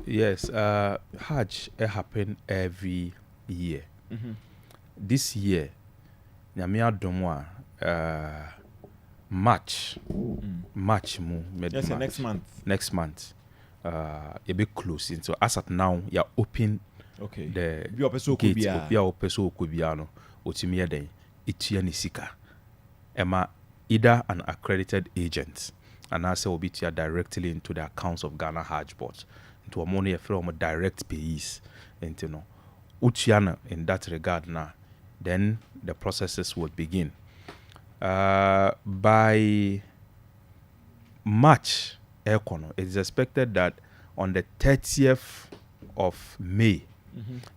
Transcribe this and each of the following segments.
Yes, Hajj happen every year. This year, nyame adom a March mu mid Yes, March. Next month. You be close. So as at now, you open the gate. Be a person who no. Otimi yeden. Itia ni sika. Emma either an accredited agent, and I say will be directly into the accounts of Ghana Hajj Board, into a money from a direct payees, and you know, Uchiana in that regard now, then the processes will begin. By March, it is expected that on the 30th of May,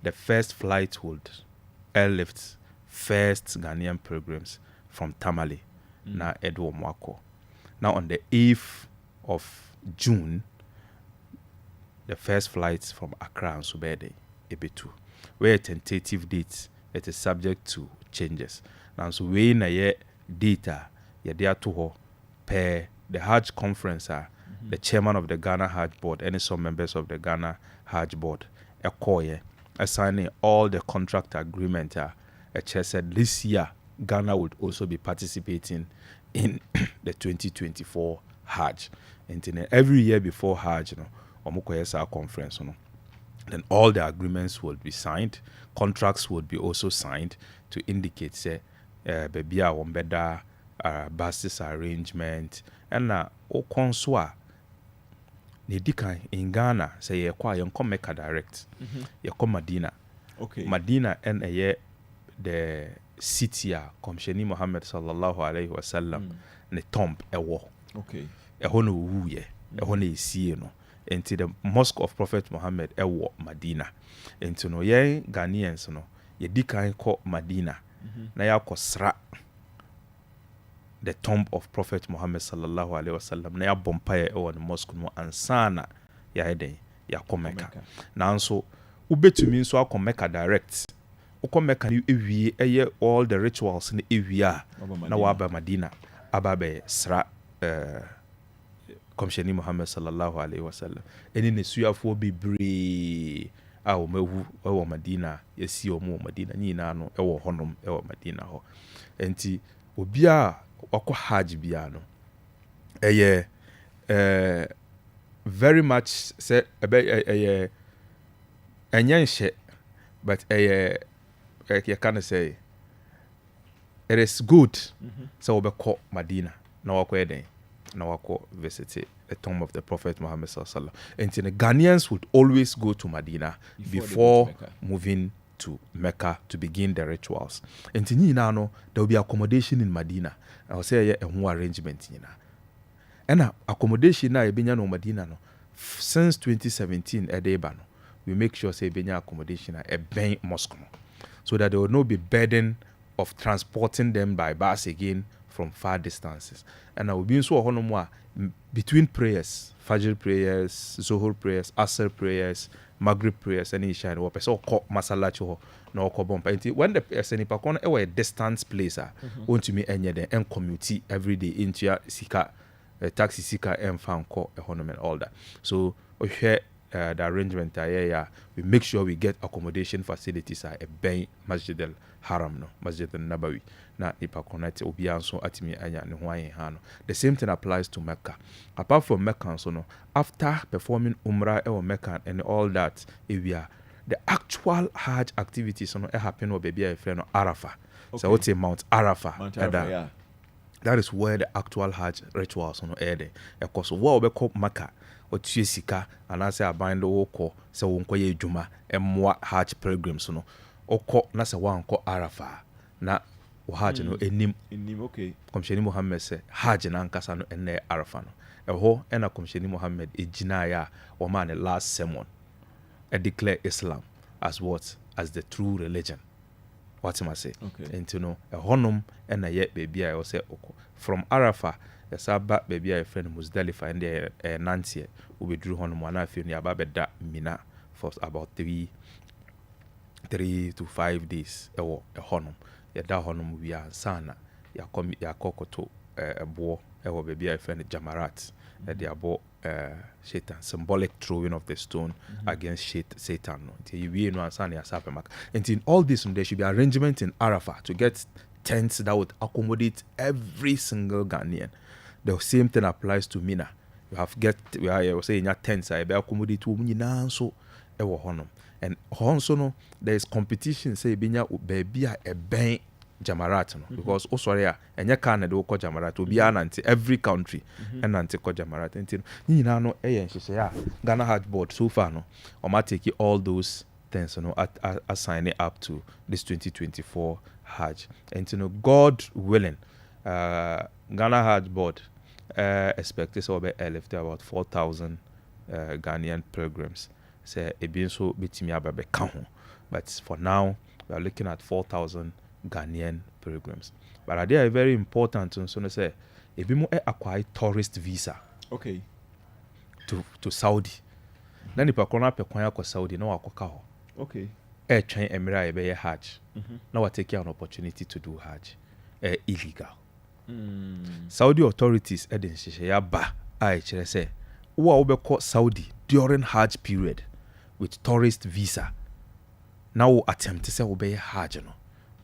the first flight would airlift first Ghanaian pilgrims from Tamale, na Edwo Mwako. Now on the 8th of June, the first flights from Accra and Subede, Ebetu. Where tentative dates, it is subject to changes. Now so we na ye data, ye there to per the Hajj conference, the chairman of the Ghana Hajj Board, and some members of the Ghana Hajj Board, assigning all the contract agreement. Said this year Ghana would also be participating in the 2024 Hajj. And every year before Hajj, our conference, then all the agreements will be signed. Contracts would be also signed to indicate, say, baby, I want better buses arrangement. And Okonswa, Nidikan in Ghana, say, you come Mecca direct, you come Medina. Okay. Medina and a year the city Komsheni Muhammad sallallahu alaihi wasallam ne tomb ewo. Okay. Eho no wuye, eho na esie no. Enti the mosque of Prophet Muhammad ewo Medina. Enti no ye Ghanaians no ye di kan ko Medina na ya kosra the tomb of Prophet Muhammad sallallahu alaihi wasallam na ya bompaye ewo the mosque no ansana ya eden ya ko Mecca. Nanso ubetumi nso akọ Mecca direct. Mecca ewie eye all the rituals in ewia na waba Medina ababe sra Komsheni Muhammad sallallahu alaihi wasallam eni ne suafo bebre a o mawu ewo Medina yesi o mu Medina nyina no ewo honom ewo Medina ho enti obia akọ Hajj bia no eye very much say eye enyenhye but you can say it is good. So we call Medina. Now we visit the tomb of the Prophet Muhammad sallallahu alaihi wasallam. And the Ghanaians would always go to Medina before moving to Mecca to begin the rituals. And there will be accommodation in Medina. I will say a new arrangement. And accommodation na ebenya no Medina no since 2017 edebano. We make sure say benya accommodation at a bank mosque, so that there will not be burden of transporting them by bus again from far distances. And I will be so honomwa between prayers, Fajr prayers, Zohor prayers, Asr prayers, Maghrib prayers, and Isha. Or person call masalacho no kobompa. When the person ipakona a distance place, want to me any and commute every day into your sika, taxi sika and found call a honom and all that. So we share. The arrangement we make sure we get accommodation facilities at a bay Masjid al Haram no Masjid al Nabawi na ipa connect obi anso atimi anya ne ho ayen ha no. The same thing applies to Mecca. Apart from Mecca so no, after performing Umrah or Mecca and all that area, the actual Hajj activities no happen or baby a friend Arafah. Okay. So what's Mount Arafah? Yeah. That is where the actual Hajj rituals no there. Of course, what we call Mecca or sika and I say I bind the oko so wonko ye juma and more Hajj pilgrims no oko na se wan ko Arafah na Hajj no enim okay. Komsheni Muhammad say Hajj na nkasa no enne Arafah no eho ena Komsheni Muhammad ejina ya o man the last sermon declare Islam as what as the true religion. What am I say? Okay. And you know a honum and a yet baby I say oko from Arafah. The Sabbath baby a friend Muzdalifa and the Nancy will be drew on one after near Babeda Mina for about 3 to 5 days. A honum, ya da honum we are sana, ya come ya cocoto a boar, a baby a friend Jamarat, a dear bo Satan, symbolic throwing of the stone against Satan. And in all this, there should be arrangement in Arafah to get tents that would accommodate every single Ghanaian. The same thing applies to Mina. You have I was saying tents I be accommodate to so and also there is competition say binya baby a ben Jamarat because sorry enya Canada wo ko Jamarat obi anante every country and anante ko Jamarat enti ni nyina no nhyehyɛ ya Ghana Hajj board so far no o ma take all those things assign it up to this 2024 Hajj and God willing Ghana Hajj board expected so be left about 4,000 Ghanaian pilgrims say ebi so betimi ababe ka ho but for now we are looking at 4,000 Ghanaian pilgrims. But they are very important so say ebi mo acquire tourist visa to Saudi na nipa kona pe kwan akọ Saudi na wakoka ho twɛn emira ebe Hajj na wa take an opportunity to do Hajj illegal. Saudi authorities den hyehyɛ ya ba a kyerɛ sɛ wo a wobɛkɔ Saudi during Hajj period with tourist visa now attempt to say obey Hajj no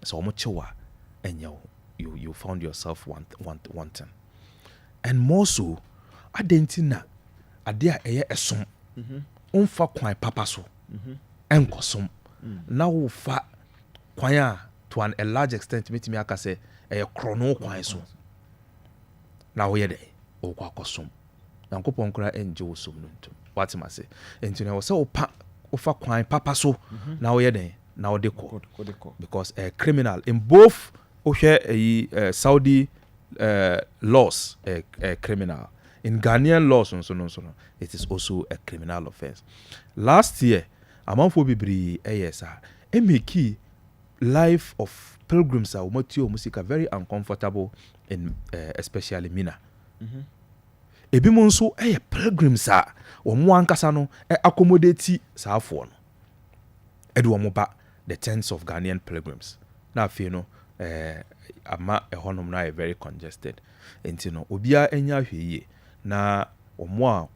so omochewa and you found yourself wanting and more so adentina ade a eye esom umfa kwan papa so enkosom na wo fa kwan a to a large extent metimi aka say eye krono kwan so na wo ye de wo kwa kosom na nkopon kra enje wo som no ntum what am I say entina wo say ofa kwan papa so na wo ye de na wo de ko because a criminal in both Saudi laws a criminal in Ghanaian laws so it is also a criminal offense. Last year amanfo bibiri esa make life of pilgrims are musika very uncomfortable in especially Mina. Ebi mo nso pilgrims a omo ankasa no accommodate saafo no edu omo ba the tens of Ghanaian pilgrims na afei no ama ehonom na very congested enti no obia enya hweye na omo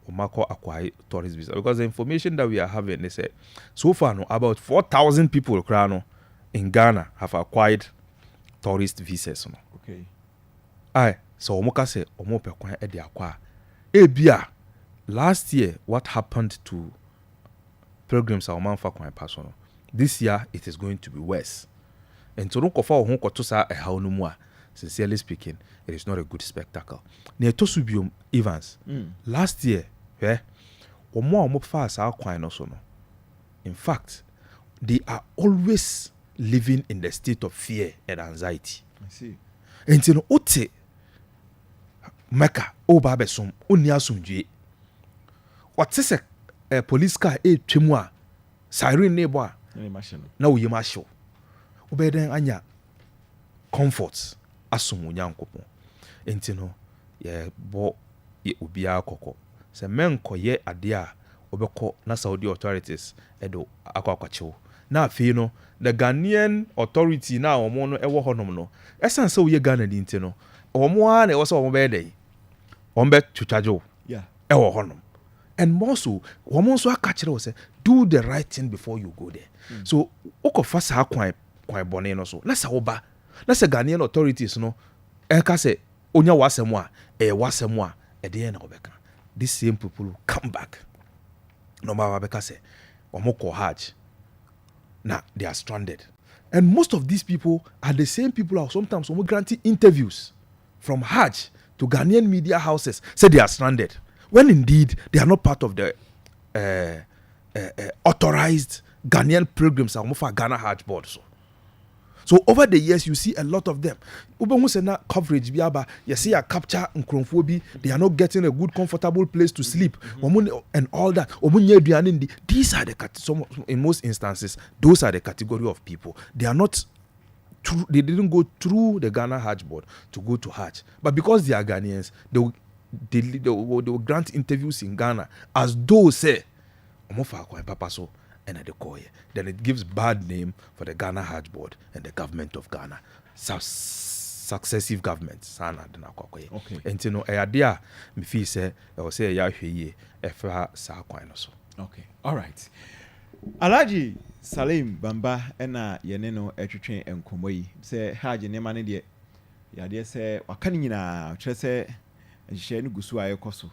acquire tourist visa because the information that we are having they say so far no about 4,000 people no in Ghana have acquired tourist visas no so omo ka say omo pe kwan e de akwa ebia last year what happened to pilgrims are man fa kwan paso no this year it is going to be worse and to no kofa ho koto sa ehaw no mu a sincerely speaking it is not a good spectacle na etosubium Evans last year omo fa sa kwan no so no in fact they are always living in the state of fear and anxiety. I see. And you know ote Mecca oba besom oni asumdue what is a police car twemu a siren nebo a na wo yema show obeden anya comforts asum onyankopon enti no ye bo ye obia akoko se menko ye ade a obekọ na Saudi authorities edo akwachewo na afi no the Ghanaian authority na omo no ewo honom no esan se wo ye Ghana di enti no omo a na ewo se omo be dey ombe chuchajo ewo honom and more so omo so akachire wo se do the right thing before you go there so okofa sa kwan bone no so na sa wo ba na se Ghanaian authorities no eka se onya wasem a wasem a de na obeka these same people will come back no matter beka se omo ko Hajj now they are stranded and most of these people are the same people who sometimes granting interviews from Hajj to Ghanaian media houses say they are stranded when indeed they are not part of the authorized Ghanaian pilgrims for Ghana Hajj board so over the years you see a lot of them coverage you see a capture nkromfo they are not getting a good comfortable place to sleep and all that these are in most instances those are the category of people they are not they didn't go through the Ghana Hajj board to go to Hajj but because they are Ghanaians they will grant interviews in Ghana as though say and then it gives bad name for the Ghana Hajj board and the government of Ghana. successive governments sana de na kwakoye okay enti no eyade a me fi se e wo se ya hweye e fa sa kwan no so okay all right Alhaji Salim Bamba ena yene no etwetwe enkomo yi se Hajj ne ma ne de yade se waka ne nyina kire se nhye ne gusu ayekoso